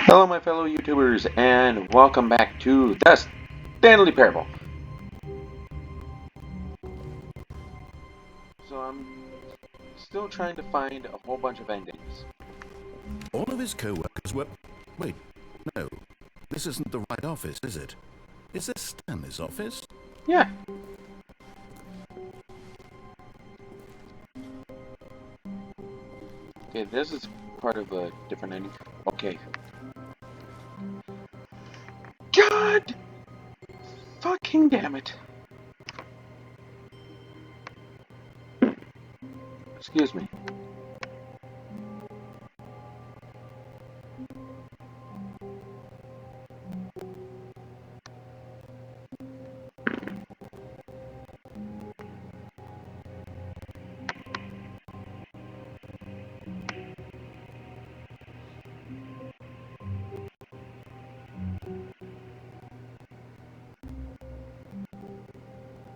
Hello my fellow YouTubers and welcome back to the Stanley Parable. So I'm still trying to find a whole bunch of endings. All of his co-workers were... Wait, no. This isn't the right office, is it? Is this Stanley's office? Yeah. Okay, this is part of a different ending. Okay. God! Fucking damn it. Excuse me.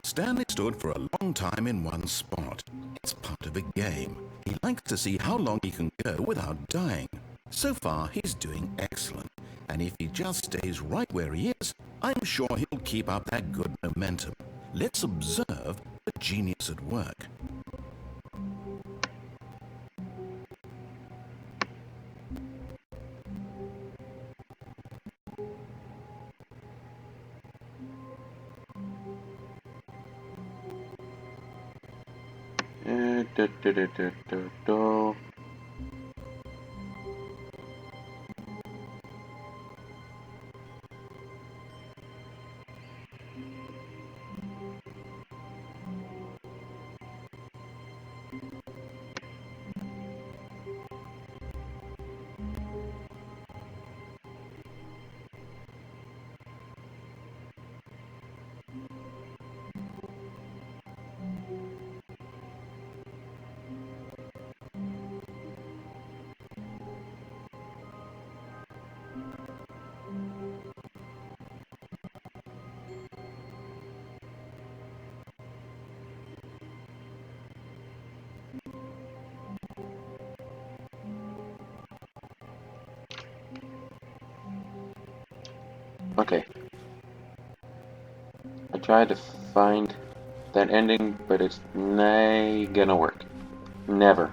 Stanley stood for a long time in one spot. It's part of a game. He likes to see how long he can go without dying. So far, he's doing excellent. And if he just stays right where he is, I'm sure he'll keep up that good momentum. Let's observe the genius at work. Da, da, da, da, da, da. Okay. I tried to find that ending, but it's not gonna work. Never.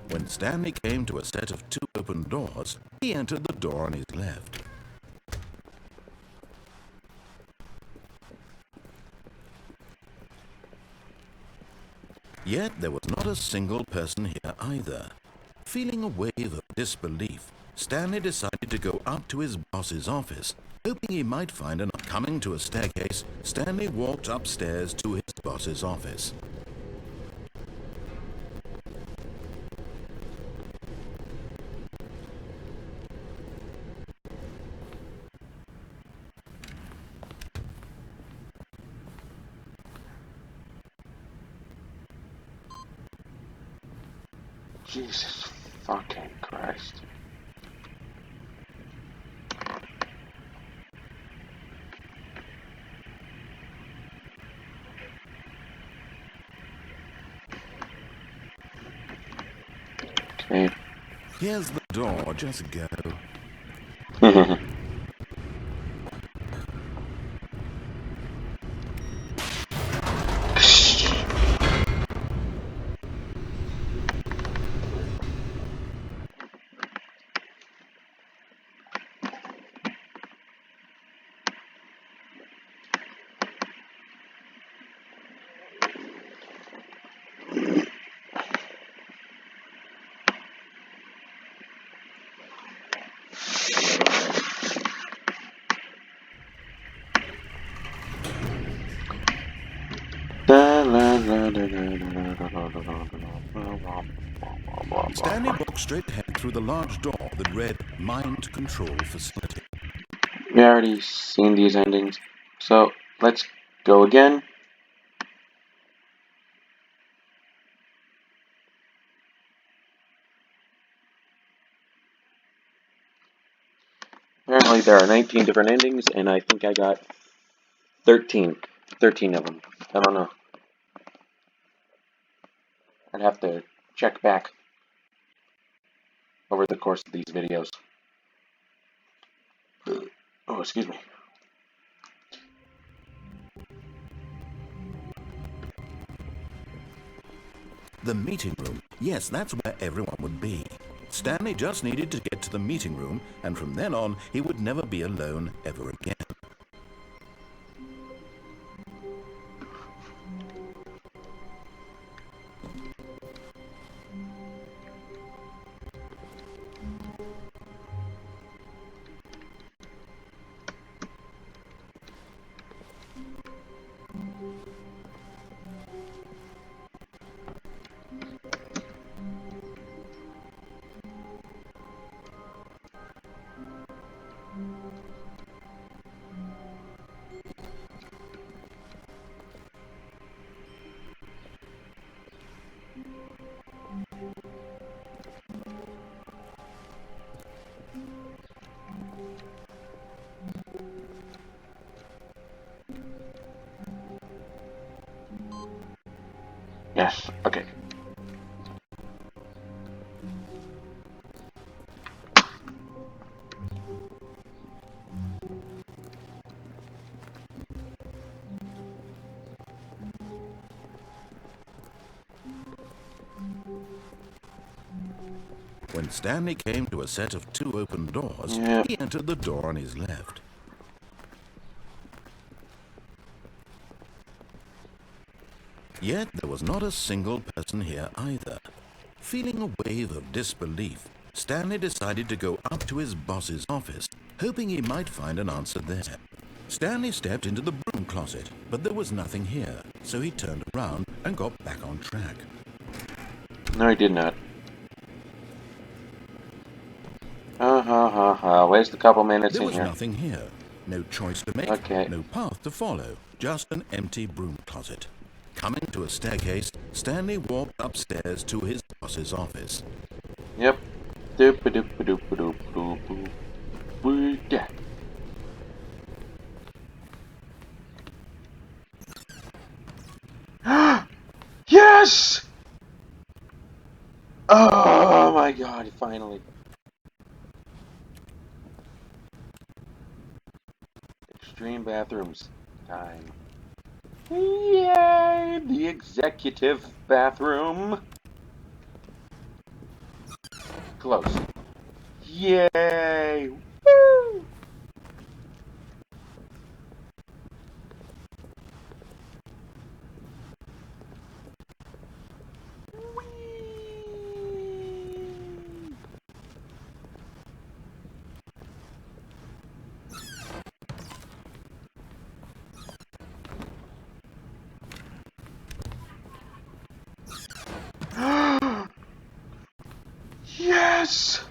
When Stanley came to a set of two open doors, he entered the door on his left. Yet there was not a single person here either. Feeling a wave of disbelief, Stanley decided to go up to his boss's office. Hoping he might find an... Coming to a staircase, Stanley walked upstairs to his boss's office. Jesus fucking Christ. Okay. Here's the door, just go. Stanley walked straight ahead through the large door that read Mind Control Facility. We already seen these endings, so let's go again. Apparently there are 19 different endings, and I think I got 13 of them. I don't know. I'd have to check back over the course of these videos. Oh, excuse me. The meeting room. Yes, that's where everyone would be. Stanley just needed to get to the meeting room, and from then on, he would never be alone ever again. Yes, okay. When Stanley came to a set of 2 open doors, Yeah. he entered the door on his left. Yet there was not a single person here either. Feeling a wave of disbelief, Stanley decided to go up to his boss's office, hoping he might find an answer there. Stanley stepped into the broom closet, but there was nothing here, so he turned around and got back on track. No, he did not. Waste a couple minutes There in was here. nothing here. No choice to make, Okay. no path to follow, just an empty broom closet. Coming to a staircase, Stanley walked upstairs to his boss's office. Yep. Doop-a-doop-a-doop-a-doop-a-doop. Yeah. Yes! Oh my god, finally. Extreme bathrooms. Time. Yay! The executive bathroom. Close. Yay! Woo! Yes!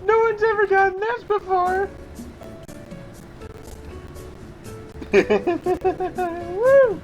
No one's ever done this before. Woo!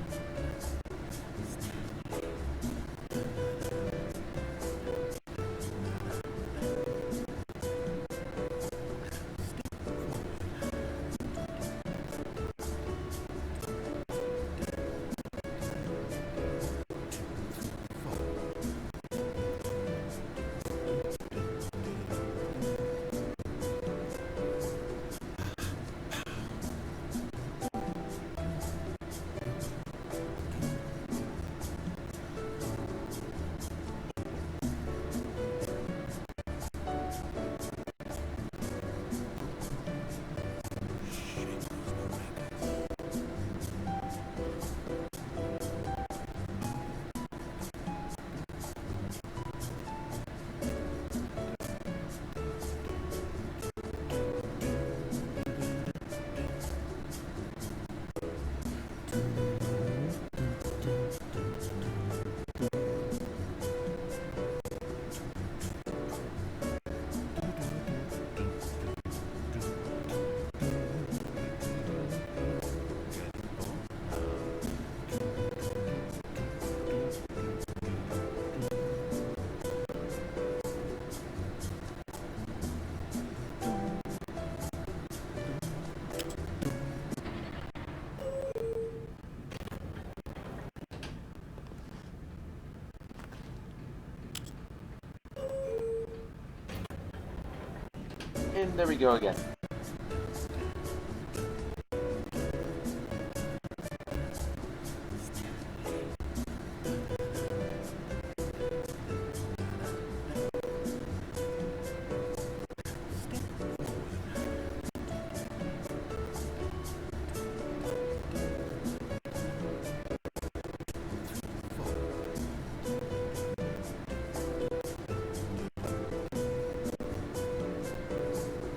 And there we go again.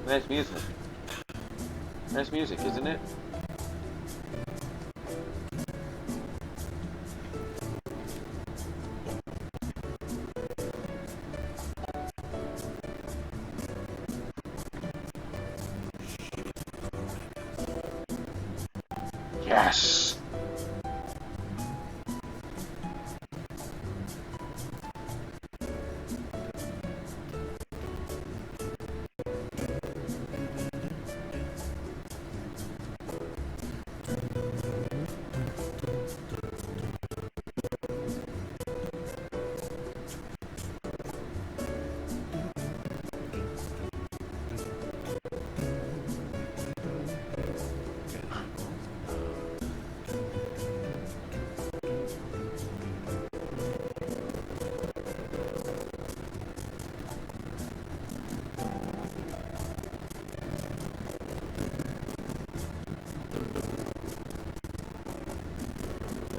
Nice music. Nice music, isn't it? Yes!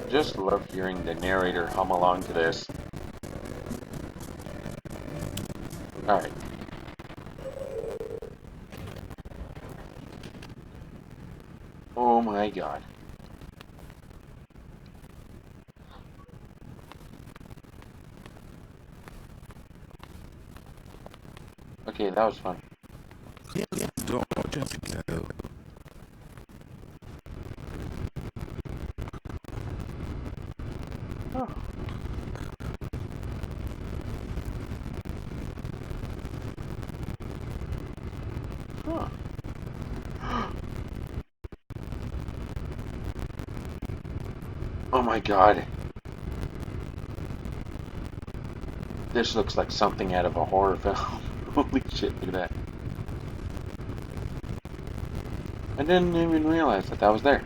Just love hearing the narrator hum along to this. Alright. Oh my god. Okay, that was fun. Here's the door, just go. Oh. Huh. Oh my god. This looks like something out of a horror film. Holy shit, look at that. I didn't even realize that that was there.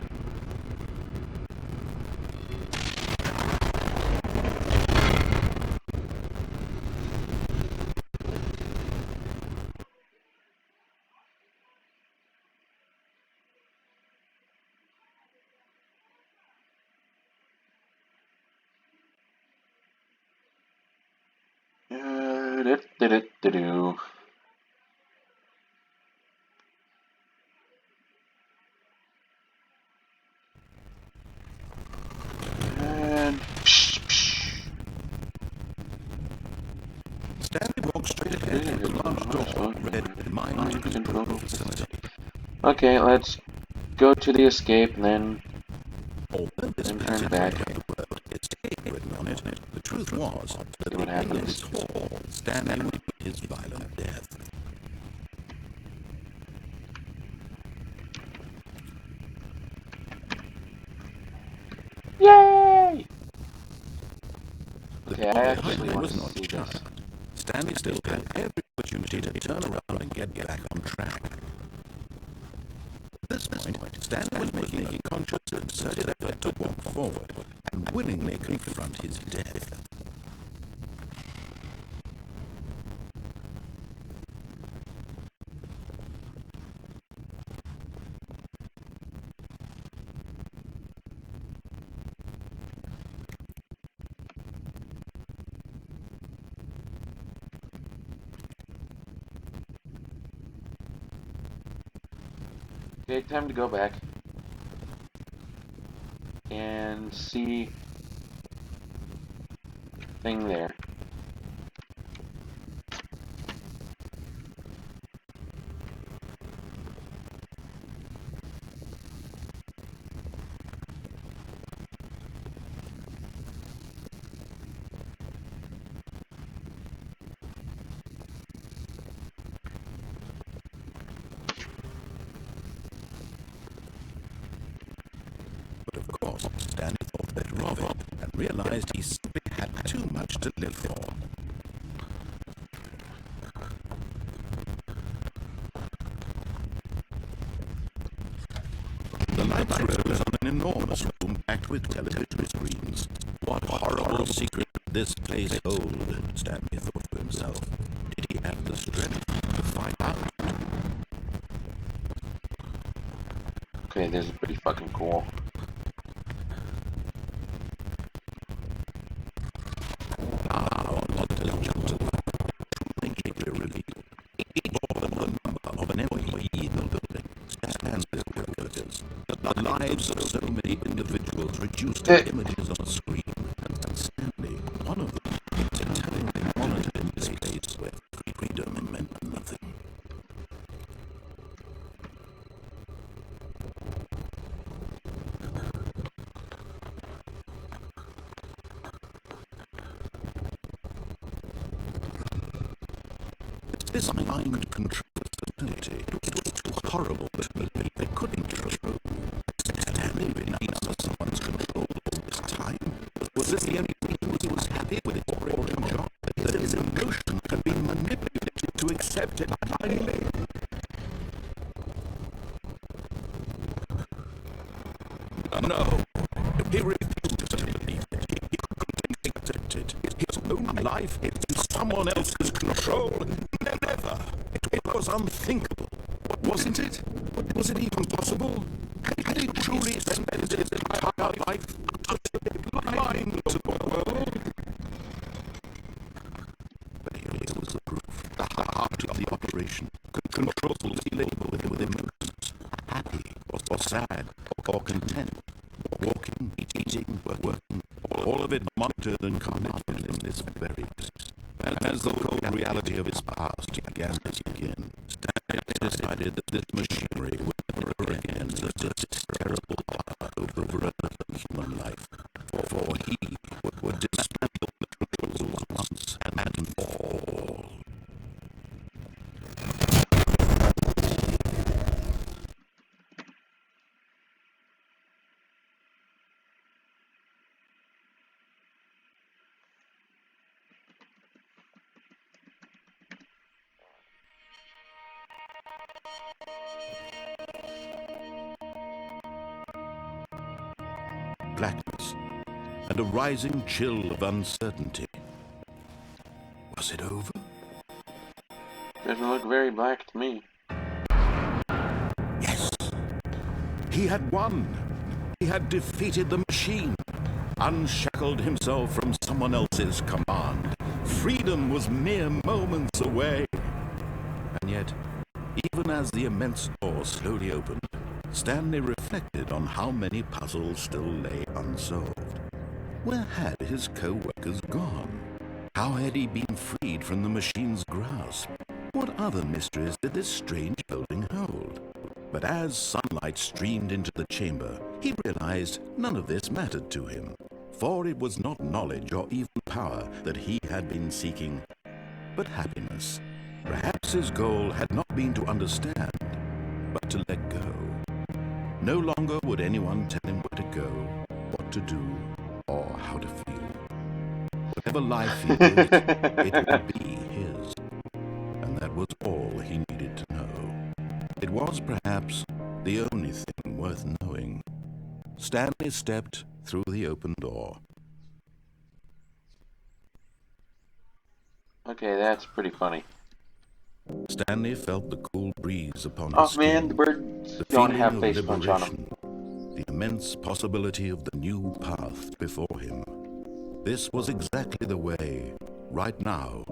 Do-do-do-do. And Stanley walked straight ahead to the large door, red mind control facility. okay, let's go to the escape and then Although this turn back. wrote escape written on it, the truth was that See what the end of happens. his hall, Stanley would meet his violent death. Yay! The Okay, I door actually behind him want was to not see shut. this. Stanley still had every opportunity to turn around and get back on track. At this point, Stanley was making a conscious, concerted effort to walk forward and willingly confront his death. Okay, time to go back and see thing there. But of course, Stanley thought better of it and realized he simply had too much to live for. The lights rose on an enormous room packed with television screens. What horrible secret did this place hold? Stanley thought to himself. Did he have the strength to find out? Okay, this is pretty fucking cool. Now, on the television later revealed he bore the number of an employee in the building. Stanley's workers. The lives of so many individuals reduced to images on a screen. And Stanley, one of them, entirely monitored in this place where freedom meant nothing. This mind control facility, it was too horrible to believe they couldn't control. Stanley been under someone's control all this time? Was this the only reason he was happy with his boring job? That his emotions had been manipulated to accept it blindly? No, he refused to believe it. He couldn't accept it. His own life in someone else's control. Never. It was unthinkable. Wasn't it? Was it even possible? Had he truly spent his entire life lying to the world? But here was the proof. The heart of the operation. Controls label with emotions. Happy or sad or content. Walking, eating, working. All of it monitored and commanded in this very place. And as the cold reality of his past began to sink in, Stanley decided that this machinery would never again exert its terrible power over a human life. For he would dismantle the controls once and for all. Blackness, and a rising chill of uncertainty. Was it over? Doesn't look very black to me. Yes. He had won. He had defeated the machine, unshackled himself from someone else's command. Freedom was mere moments away. And yet, even as the immense door slowly opened, Stanley reflected on how many puzzles still lay unsolved. Where had his co-workers gone? How had he been freed from the machine's grasp? What other mysteries did this strange building hold? But as sunlight streamed into the chamber, he realized none of this mattered to him, for it was not knowledge or even power that he had been seeking, but happiness. Perhaps his goal had not been to understand, but to let go. No longer would anyone tell him where to go, what to do, or how to feel. Whatever life he lived, it would be his. And that was all he needed to know. It was perhaps the only thing worth knowing. Stanley stepped through the open door. Okay, that's pretty funny. Stanley felt the cool breeze upon Oh his skin. man, the birds The don't feeling have of face punch on them. liberation, the immense possibility of the new path before him. This was exactly the way, right now,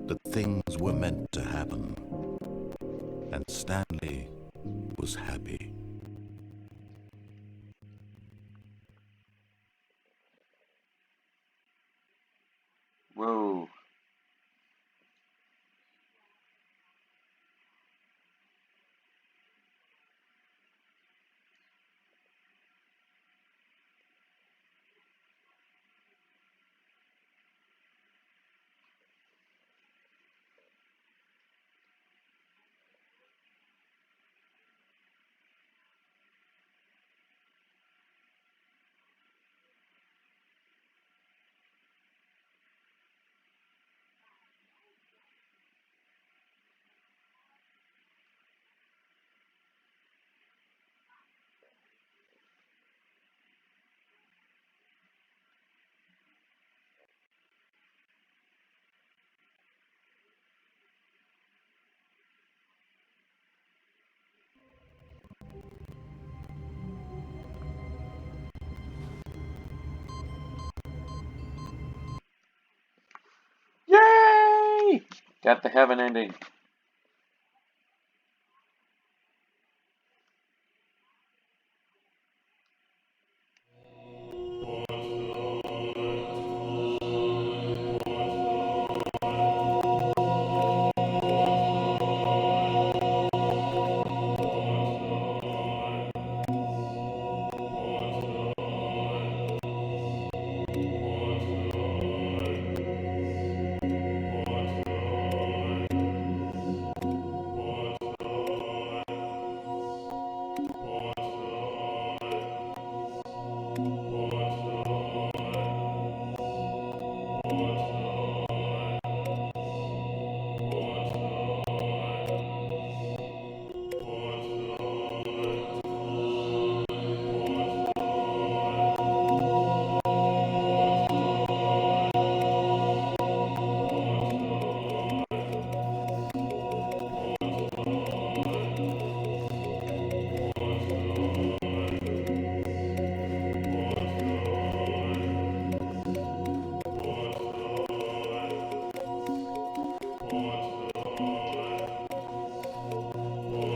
that things were meant to happen. And Stanley was happy. Whoa. Got the heaven ending.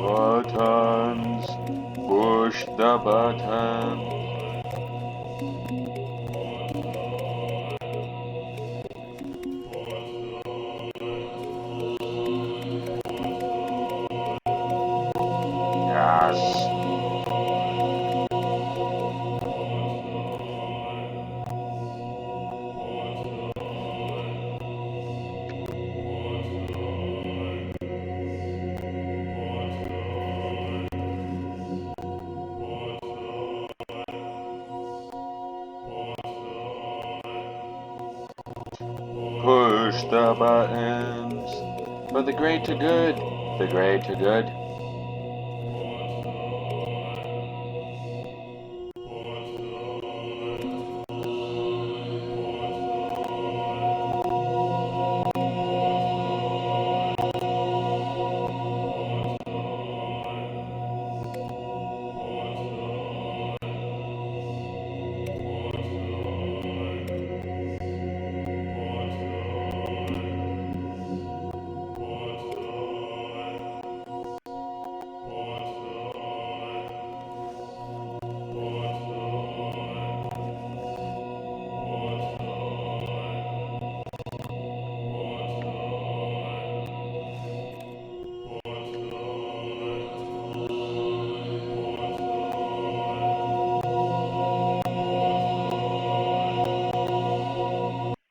Buttons. Push the button. Yes. Push the buttons. For the greater good. The greater good.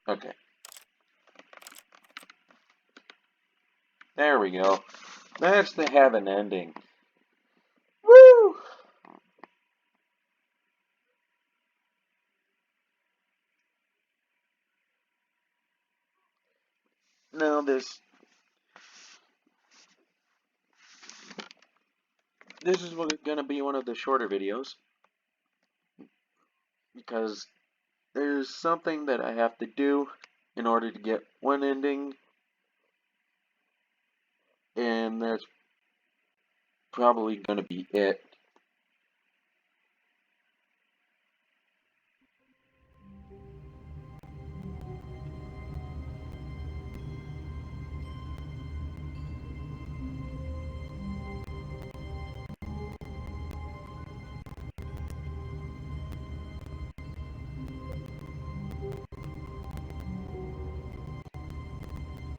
Okay. There we go. That's the heaven ending. Woo! Now this is gonna be one of the shorter videos because there's something that I have to do in order to get one ending, and that's probably gonna be it.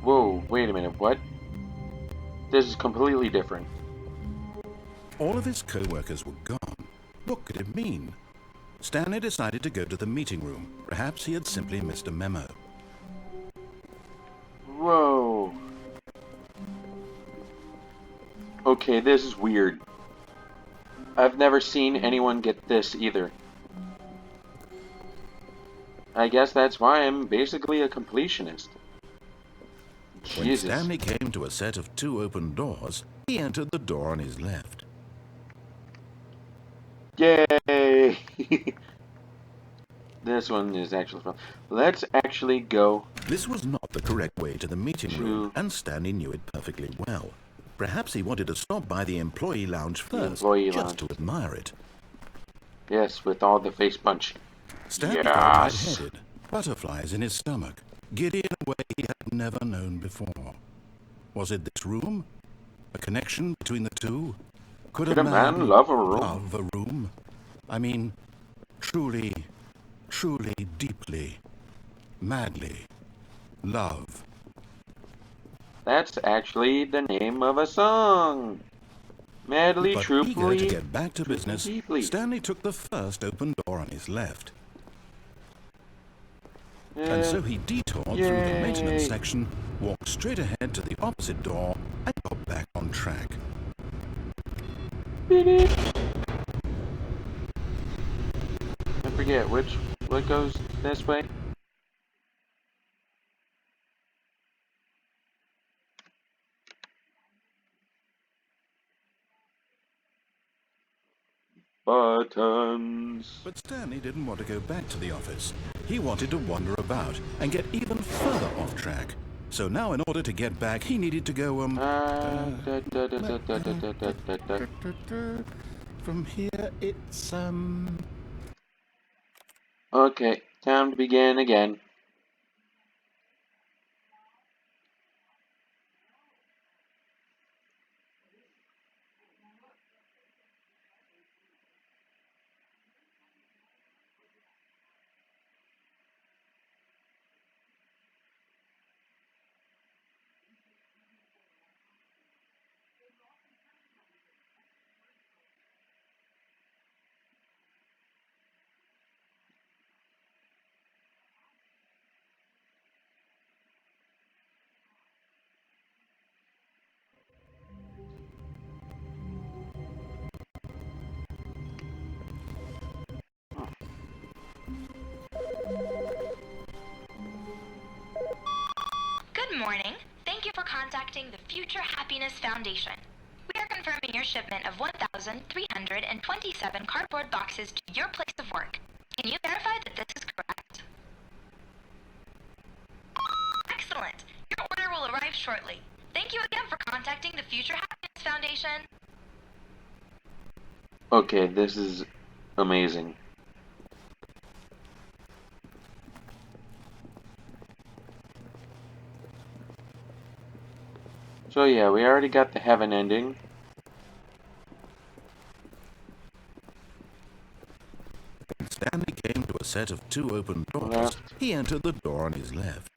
Whoa, wait a minute, what? This is completely different. All of his co-workers were gone. What could it mean? Stanley decided to go to the meeting room. Perhaps he had simply missed a memo. Whoa. Okay, this is weird. I've never seen anyone get this either. I guess that's why I'm basically a completionist. When Jesus. Stanley came to a set of 2 open doors, he entered the door on his left. Yay! This one is actually fun. Let's actually go. This was not the correct way to the meeting room, and Stanley knew it perfectly well. Perhaps he wanted to stop by the employee lounge first, just to admire it. Yes, with all the face punch. Stanley felt lightheaded, butterflies in his stomach, giddy in a way he had never known before. Was it this room? A connection between the two? Could Could a a man man love a room? love a room? I mean, truly, truly, deeply, madly, love. That's actually the name of a song. Madly, But eager to truthfully, get back to truthfully, business, deeply. Stanley took the first open door on his left. And so he detoured through the maintenance Yay. section, walked straight ahead to the opposite door, and got back on track. Beep. I forget what goes this way. Buttons. But Stanley didn't want to go back to the office. He wanted to wander about and get even further off track. So now in order to get back, he needed to go, from here it's, Okay, time to begin again. Good morning. Thank you for contacting the Future Happiness Foundation. We are confirming your shipment of 1,327 cardboard boxes to your place of work. Can you verify that this is correct? Excellent. Your order will arrive shortly. Thank you again for contacting the Future Happiness Foundation. Okay, this is amazing. So yeah, we already got the heaven ending. Stanley came to a set of 2 open doors. Left. He entered the door on his left.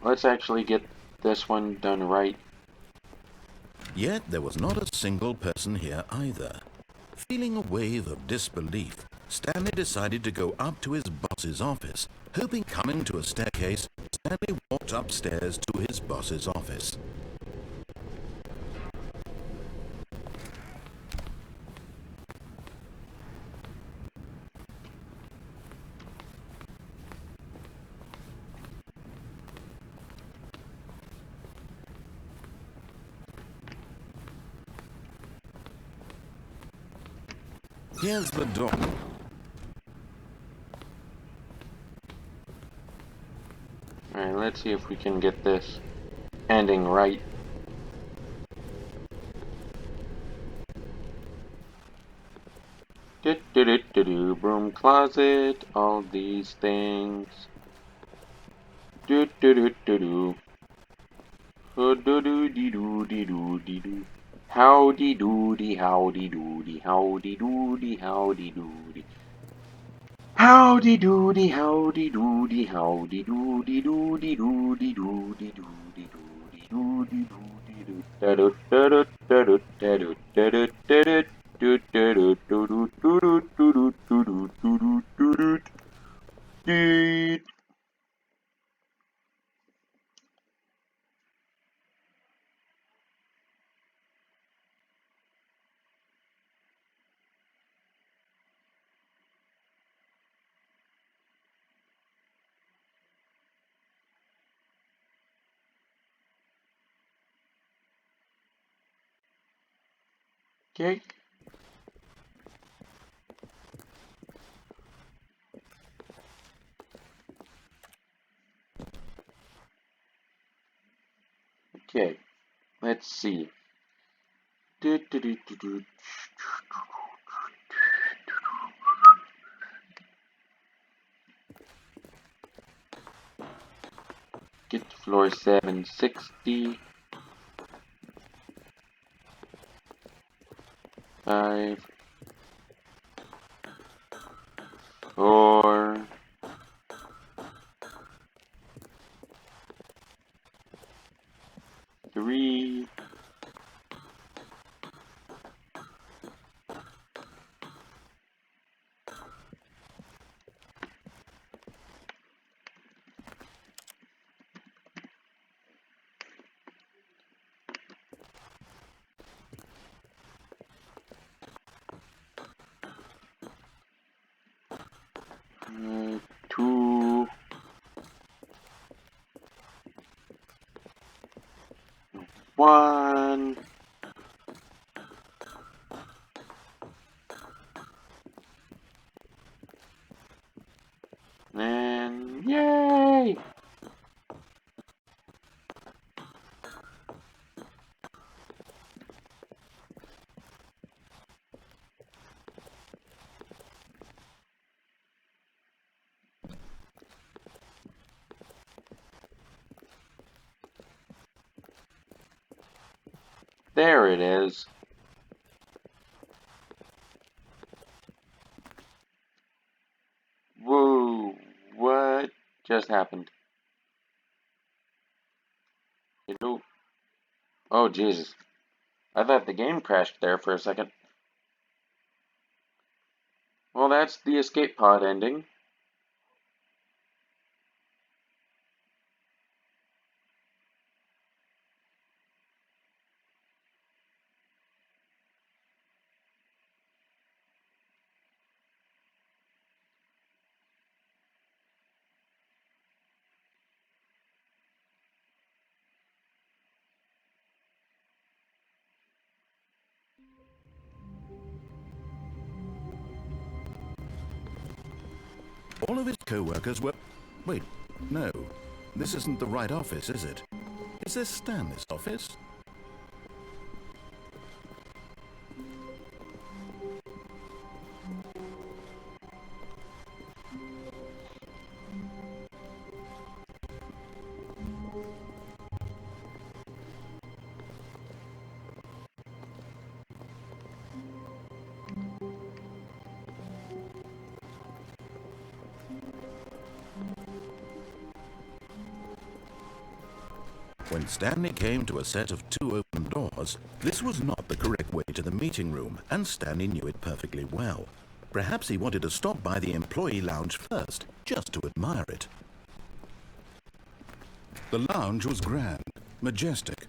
Let's actually get this one done right. Yet there was not a single person here either. Feeling a wave of disbelief, Stanley decided to go up to his boss's office. Hoping coming to a staircase, Stanley walked upstairs to his boss's office. Here's the door. Alright, let's see if we can get this ending right. Broom closet, all these things. Do do do do do. Do do do dee do dee do dee do. Howdy doody, howdy doody, howdy doody, howdy doody. Howdy doody, howdy doody, howdy doody doody doody doody doody doody doody doody doo. Da do da do da do da do da do da do do da do do do do do do do do do do do do. Okay. Okay. Let's see. Do, do, do, do, do. Get the Floor 760. 5, 4, 3, 2, 1, and yay! There it is. Whoa, what just happened? Hello? Oh, Jesus. I thought the game crashed there for a second. Well, that's the escape pod ending. All of his co-workers were... Wait, no. This isn't the right office, is it? Is this Stanley's office? When Stanley came to a set of 2 open doors, this was not the correct way to the meeting room, and Stanley knew it perfectly well. Perhaps he wanted to stop by the employee lounge first, just to admire it. The lounge was grand, majestic,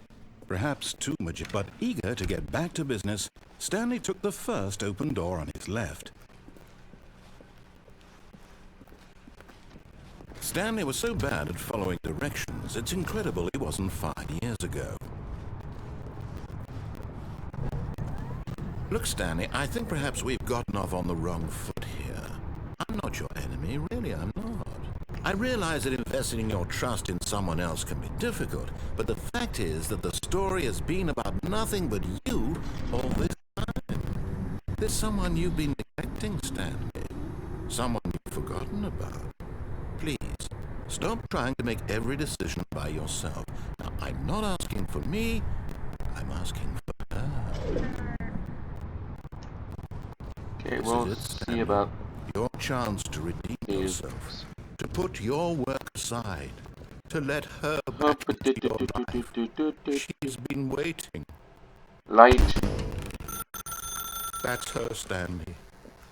perhaps too majestic, but eager to get back to business, Stanley took the first open door on his left. Stanley was so bad at following directions, it's incredible he wasn't 5 years ago. Look, Stanley, I think perhaps we've gotten off on the wrong foot here. I'm not your enemy, really, I'm not. I realize that investing your trust in someone else can be difficult, but the fact is that the story has been about nothing but you all this time. There's someone you've been neglecting, Stanley. Someone you've forgotten about. Please, stop trying to make every decision by yourself. Now, I'm not asking for me, I'm asking for her. Okay, we'll see about your chance to redeem these. yourself, to put your work aside, to let her back into your life. She's been waiting. Light. That's her, Stanley.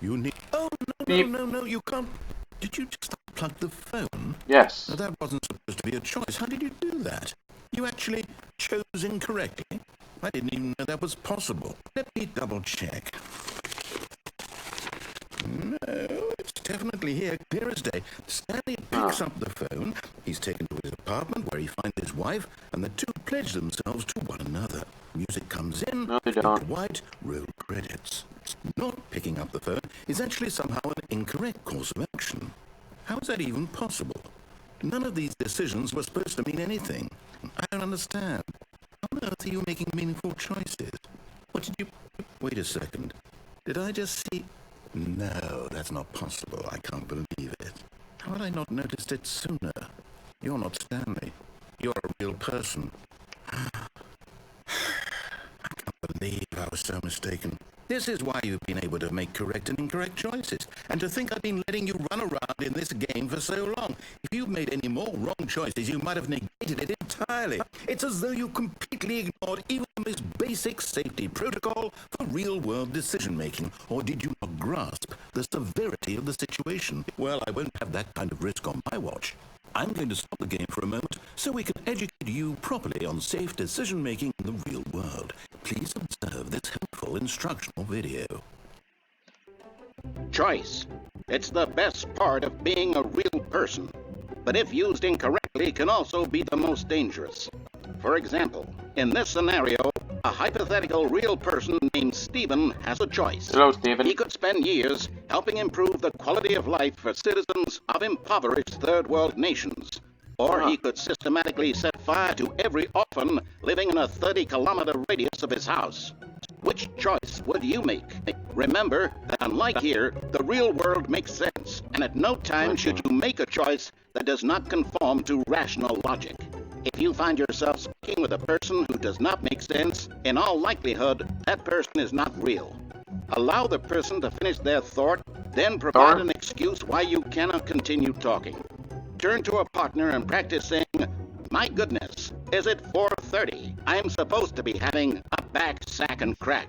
You need... Oh, Beep. no, you can't... Did you just unplug the phone? Yes. Now, that wasn't supposed to be a choice. How did you do that? You actually chose incorrectly? I didn't even know that was possible. Let me double check. No, it's definitely here, clear as day. Stanley picks up the phone. He's taken to his apartment where he finds his wife, and the two pledge themselves to one another. Music comes in, No, they don't. white, roll credits. Not picking up the phone is actually somehow an incorrect course of action. How is that even possible? None of these decisions were supposed to mean anything. I don't understand. How on earth are you making meaningful choices? What did you... Wait a second. Did I just see... No, that's not possible. I can't believe it. How had I not noticed it sooner? You're not Stanley. you're a real person. Believe I was so mistaken. This is why you've been able to make correct and incorrect choices. And to think I've been letting you run around in this game for so long. If you'd made any more wrong choices, you might have negated it entirely. It's as though you completely ignored even the most basic safety protocol for real-world decision-making. Or did you not grasp the severity of the situation? Well, I won't have that kind of risk on my watch. I'm going to stop the game for a moment so we can educate you properly on safe decision-making in the real world. Please observe this helpful instructional video. Choice. It's the best part of being a real person, but if used incorrectly can also be the most dangerous. For example, in this scenario, a hypothetical real person named Stephen has a choice. Hello, Stephen. He could spend years helping improve the quality of life for citizens of impoverished third world nations. Or he could systematically set fire to every orphan living in a 30-kilometer radius of his house. Which choice would you make? Remember that unlike here, the real world makes sense, and at no time should you make a choice that does not conform to rational logic. If you find yourself speaking with a person who does not make sense, in all likelihood, that person is not real. Allow the person to finish their thought, then provide an excuse why you cannot continue talking. Turn to a partner and practice saying, "My goodness, is it 4:30? I'm supposed to be having a back, sack, and crack."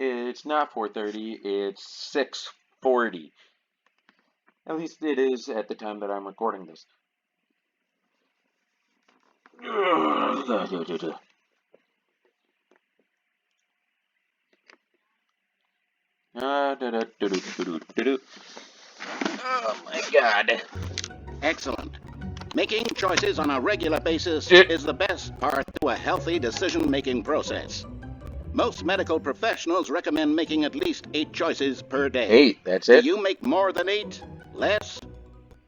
It's not 4:30, it's 6:40. At least it is at the time that I'm recording this. Oh my god. Excellent. Making choices on a regular basis is the best part to a healthy decision-making process. Most medical professionals recommend making at least 8 choices per day. 8, that's it? Do you make more than 8? Less?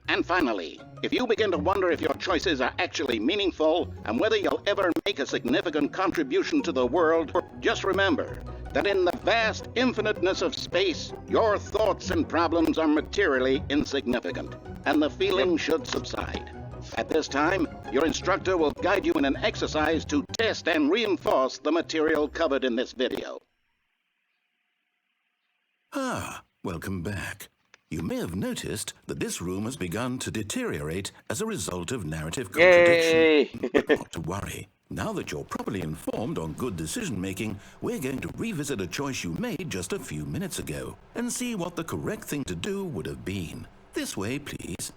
And finally, if you begin to wonder if your choices are actually meaningful and whether you'll ever make a significant contribution to the world, just remember that in the vast infiniteness of space, your thoughts and problems are materially insignificant, and the feeling should subside. At this time, your instructor will guide you in an exercise to test and reinforce the material covered in this video. Welcome back. You may have noticed that this room has begun to deteriorate as a result of narrative contradiction. Yay! But not to worry. Now that you're properly informed on good decision-making, we're going to revisit a choice you made just a few minutes ago and see what the correct thing to do would have been. This way, please.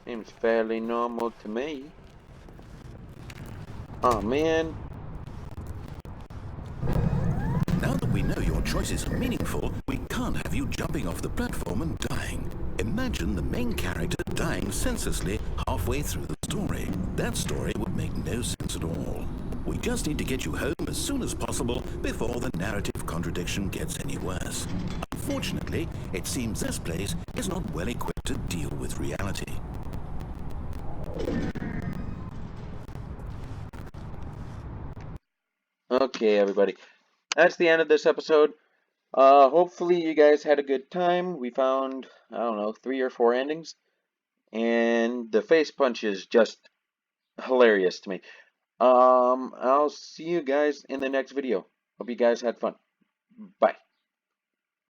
Seems fairly normal to me. Oh man. Now that we know your choices are meaningful, we can't have you jumping off the platform and dying. Imagine the main character dying senselessly halfway through the story. That story would make no sense at all. We just need to get you home as soon as possible before the narrative contradiction gets any worse. Unfortunately, it seems this place is not well equipped to deal with reality. Okay, everybody. That's the end of this episode. Hopefully you guys had a good time. We found, I don't know, 3 or 4 endings. And the face punch is just hilarious to me. I'll see you guys in the next video. Hope you guys had fun. Bye.